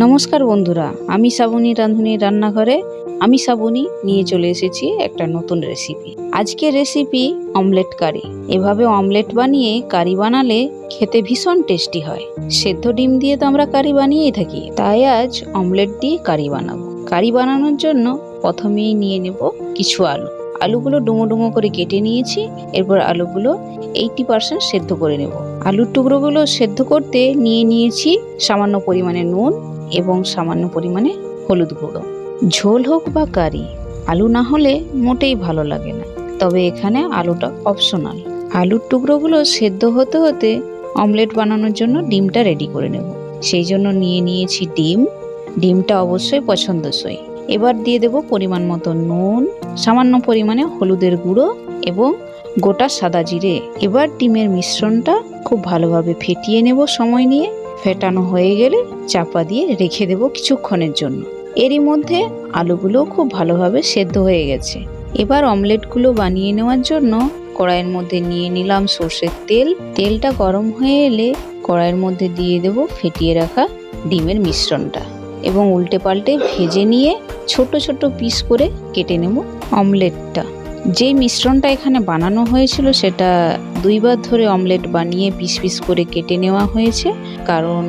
নমস্কার বন্ধুরা, আমি শ্রাবণী রাঁধুনির রান্নাঘরে আমি শ্রাবণী নিয়ে চলে এসেছি একটা নতুন রেসিপি। আজকের রেসিপি অমলেট কারি। এভাবে অমলেট বানিয়ে কারি বানালে খেতে ভীষণ টেস্টি হয়। সেদ্ধ ডিম দিয়ে তো আমরা কারি বানিয়েই থাকি, তাই আজ অমলেট দিয়ে কারি বানাবো। কারি বানানোর জন্য প্রথমেই নিয়ে নেব কিছু আলু। আলুগুলো ডুমো ডুমো করে কেটে নিয়েছি। এরপর আলুগুলো 80% সেদ্ধ করে নেব। আলুর টুকরোগুলো সেদ্ধ করতে নিয়ে নিয়েছি সামান্য পরিমাণে নুন এবং সামান্য পরিমাণে হলুদ গুঁড়ো। ঝোল হোক বা কারি, আলু না হলে মোটেই ভালো লাগে না, তবে এখানে আলুটা অপশনাল। আলুর টুকরোগুলো সেদ্ধ হতে হতে অমলেট বানানোর জন্য ডিমটা রেডি করে নেব। সেই জন্য নিয়ে নিয়েছি ডিম। ডিমটা অবশ্যই পছন্দসই। এবার দিয়ে দেব পরিমাণ মতো নুন, সামান্য পরিমাণে হলুদের গুঁড়ো এবং গোটা সাদা জিরে। এবার ডিমের মিশ্রণটা খুব ভালোভাবে ফেটিয়ে নেব সময় নিয়ে। ফেটানো হয়ে গেলে চাপা দিয়ে রেখে দেব কিছুক্ষণের জন্য। এরই মধ্যে আলুগুলো খুব ভালোভাবে সেদ্ধ হয়ে গেছে। এবার অমলেটগুলো বানিয়ে নেওয়ার জন্য কড়াইয়ের মধ্যে নিয়ে নিলাম সর্ষের তেল। তেলটা গরম হয়ে এলে কড়াইয়ের মধ্যে দিয়ে দেব ফেটিয়ে রাখা ডিমের মিশ্রণটা এবং উল্টে পাল্টে ভেজে নিয়ে ছোট ছোট পিস করে কেটে নেব অমলেটটা। যে মিশ্রণটা এখানে বানানো হয়েছিল সেটা দুইবার ধরে অমলেট বানিয়ে পিস পিস করে কেটে নেওয়া হয়েছে, কারণ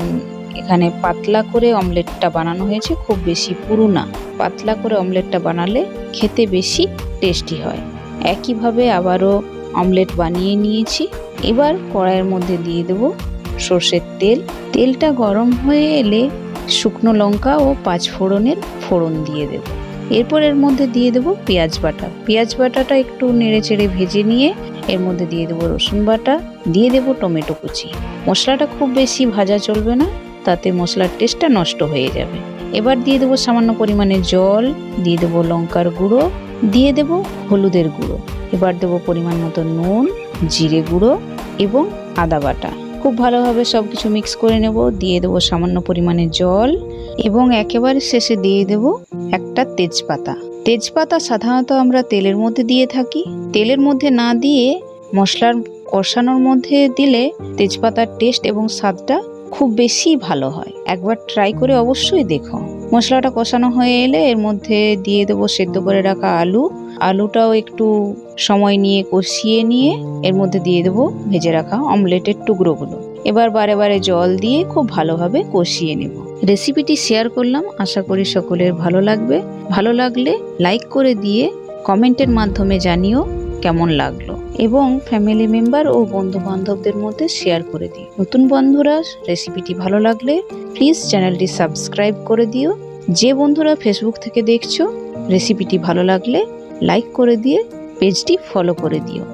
এখানে পাতলা করে অমলেটটা বানানো হয়েছে, খুব বেশি পুরু না। পাতলা করে অমলেটটা বানালে খেতে বেশি টেস্টি হয়। একইভাবে আবারও অমলেট বানিয়ে নিয়েছি। এবার কড়াইয়ের মধ্যে দিয়ে দেব সর্ষের তেল। তেলটা গরম হয়ে এলে শুকনো লঙ্কা ও 5 ফোড়নের ফোড়ন দিয়ে দেব। এরপর এর মধ্যে দিয়ে দেব পেঁয়াজ বাটা। পেঁয়াজ বাটাটা একটু নেড়ে চেড়ে ভেজে নিয়ে এর মধ্যে দিয়ে দেব রসুন বাটা, দিয়ে দেব টমেটো কুচি। মশলাটা খুব বেশি ভাজা চলবে না, তাতে মশলার টেস্টটা নষ্ট হয়ে যাবে। এবার দিয়ে দেব সামান্য পরিমাণে জল, দিয়ে দেব লঙ্কার গুঁড়ো, দিয়ে দেব হলুদের গুঁড়ো। এবার দেব পরিমাণ মতো নুন, জিরে গুঁড়ো এবং আদা বাটা। খুব ভালোভাবে সব কিছু মিক্স করে নেব। দিয়ে দেব সামান্য পরিমাণে জল এবং একেবারে শেষে দিয়ে দেব একটা তেজপাতা। তেজপাতা সাধারণত আমরা তেলের মধ্যে দিয়ে থাকি। তেলের মধ্যে না দিয়ে মশলার কষানোর মধ্যে দিলে তেজপাতার টেস্ট এবং স্বাদটা খুব বেশি ভালো হয়। একবার ট্রাই করে অবশ্যই দেখো। মশলাটা কষানো হয়ে এলে এর মধ্যে দিয়ে দেবো সেদ্ধ করে রাখা আলু। আলুটাও একটু সময় নিয়ে কষিয়ে নিয়ে এর মধ্যে দিয়ে দেবো ভেজে রাখা অমলেটের টুকরোগুলো। এবার বারে বারে জল দিয়ে খুব ভালোভাবে কষিয়ে নেব। রেসিপিটি শেয়ার করলাম, আশা করি সকলের ভালো লাগবে। ভালো লাগলে লাইক করে দিয়ে কমেন্টের মাধ্যমে জানিও কেমন লাগলো এবং ফ্যামিলি মেম্বার ও বন্ধু বান্ধবদের মধ্যে শেয়ার করে দিও। নতুন বন্ধুরা রেসিপিটি ভালো লাগলে প্লিজ চ্যানেলটি সাবস্ক্রাইব করে দিও। যে বন্ধুরা ফেসবুক থেকে দেখছো, রেসিপিটি ভালো লাগলে লাইক করে দিয়ে পেজটি ফলো করে দিও।